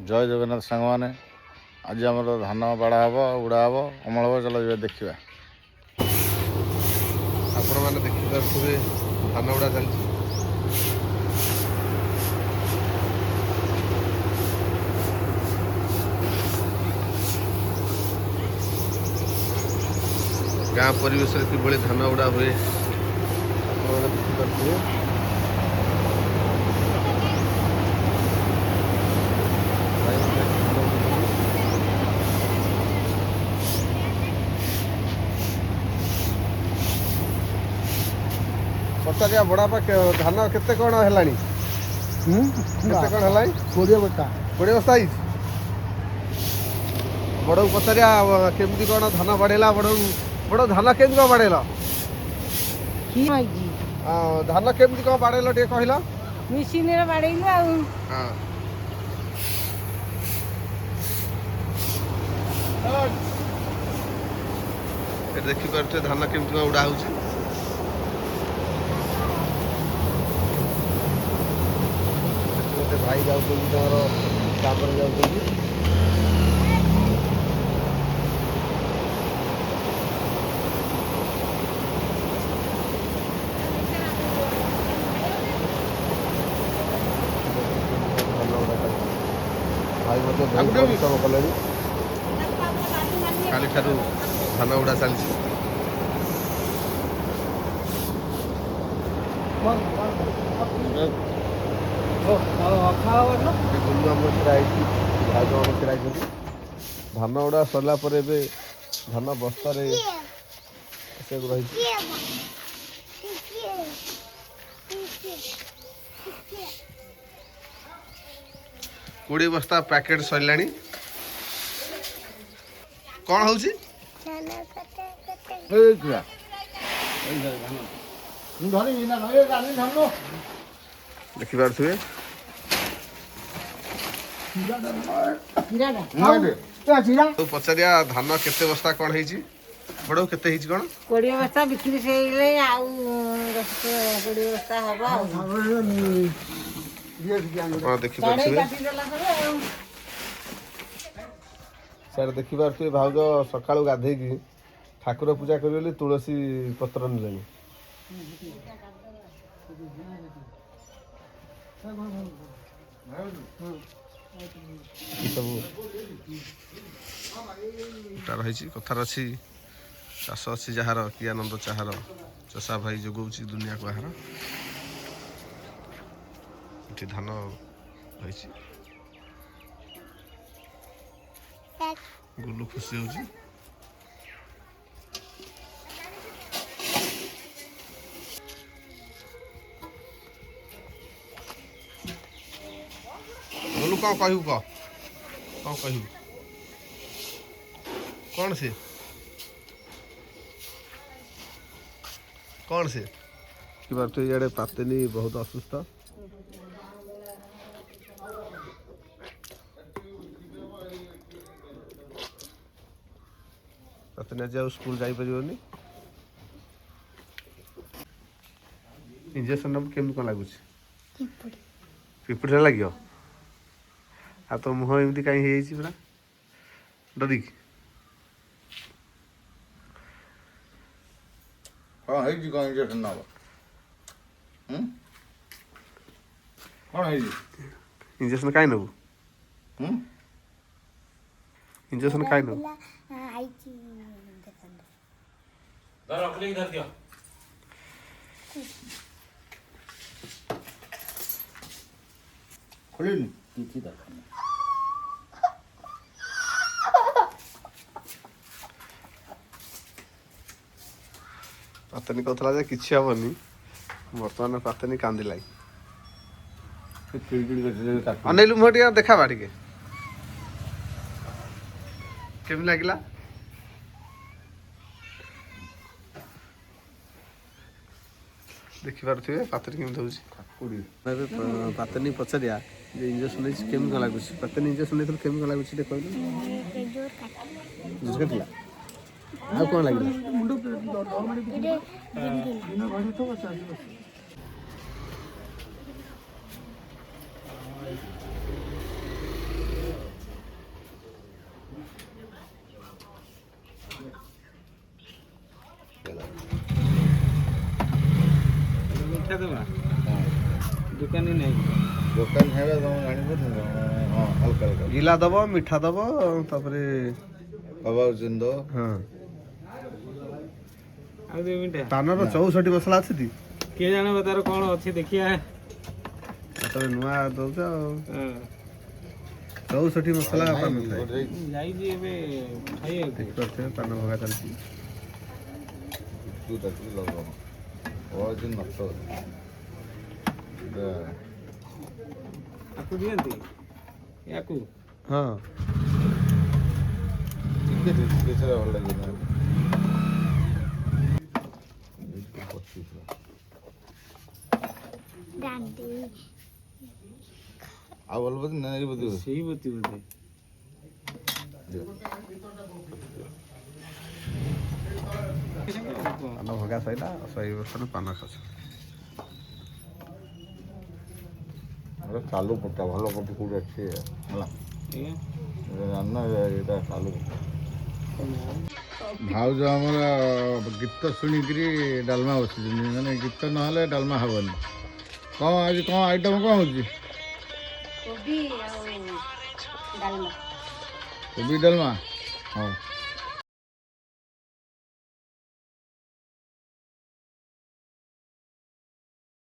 जय जगन्नाथ सांग मैंने आज आम धान बाड़ा हम उड़ा हम अमल हम चलो देखा आपण मैंने देखिपे धान उड़ा चलती गाँ परिवेश कि धान उड़ा हुए देखिपे पचारिया बड़ा धान केते कौन है कौन है 20 बस्ता 20 बस्ता बड़ पचारिया केमती कौन धान बाड़ेला बड़ धान केमती कौन बाड़ेला धान केमती कौन बाड़ेल टे कहला मेसिन रे बाड़ेइलु आ देखि पारे धान केमती कौन उड़ा होउची भाई जाऊँ काम जाऊँ भाई परिश्रम कले काली ठारू धान उड़ा चलती धान उड़ा सरला धान बस्तार रही 20 बस्ता पैकेट सरला कौन हूँ देखिपे तो पचारिया धान केते बस्ता कौन है बड़ केते कौन 20 बस्ता बिक्री से 20 बस्ता हम देखिपे सर देखिपे भाउज सकाळु गाधे की ठाकुर पूजा करी तुलसी पत्र ने सब रही कथार अच्छी चाष अच्छी जार कि आनंद चाहार चषा भाई जोगाऊँ दुनिया को आहार ये धान रही गुलु खुशी होची बोलू कौन कहू कौन कहू कौन से तो इे पातेनी बहुत असुस्थ पातेनी आज स्कूल जापर इंजेक्शन केमी कौन लगुच पिपुड़ी लगे आ तो मुह एमती कहीं पूरा डरिक हाँ है कौन इंजेक्शन ना कौन है इंजेक्शन कहीं नबू इंजेक्शन कहीं नबू खोलिनी किसी दरकार नहीं पातेनी कहला जे किसी हेनी बर्तमान पातेनी कांदिला अनेलु मुह टे देखा टे केमी लगिला देखिपे पातेनी केमी हूँ पातेनी पचारिया इंजेक्शन केमी कौन लगुच पातेनी इंजेक्शन नहीं केमी कौन लगुच कहल आ कौन लगे ମିଠା ଦେବା ଦୋକାନୀ ନାହିଁ ଦୋକାନ ଖାଇବା ତମେ ଜାଣିପାରୁନି ହଁ ହାଲକା ହାଲକା ଗିଲା ଦବ ମିଠା ଦବ ତାପରେ କବାବ ଚିନି ଦବ ହଁ ଆଉ ଦୁଇ ମିନିଟ୍ ପାନର 64 ମସଲା ଅଛି ଟି କିଏ ଜାଣିବ ତାର କ'ଣ ଅଛି ଦେଖିବା ତମେ ନୂଆ ଦଉଛ ଆଉ ହଁ। 64 ମସଲା ପାନ ଥାଏ ଯାଇଛି ଏବେ ଖାଇବାକୁ ଦେଖିପାରୁଥିବେ ପାନ ଭଗା ଚାଲିଛି ତାକୁ ଲଗାଅ କବାବ ଚିନି ନଷ୍ଟ ହଉଛି ଆକୁ ଦିଅନ୍ତି ୟାକୁ ହଁ ଟିକେ ସେଟା ଭଲ ଲାଗିବ ଆଉ ଭଲ ବୋଧେ ନା ବୋଧେ ସେଇ ବତି ବୋଧେ ପାନ ଭଗା ସଇଲା 100% ପାନ ଖସ ଚାଲୁ ପଟା ଭଲ ପଟି କୋଉଠି ଅଛି ହେଲା ଆଜ୍ଞା ଜାଣିନ ଏଇଟା ଚାଲୁ ଭାଉଜ ଆମର ଗୀତ ଶୁଣିକିରି ଡାଲମା ବସିଛନ୍ତି ମାନେ ଗୀତ ନହେଲେ ଡାଲମା ହେବନି କ'ଣ ଆଜି କ'ଣ ଆଇଟମ୍ କ'ଣ ହେଉଛି କୋବି ଆଉ ଡାଲମା କୋବି ଡାଲମା ହଁ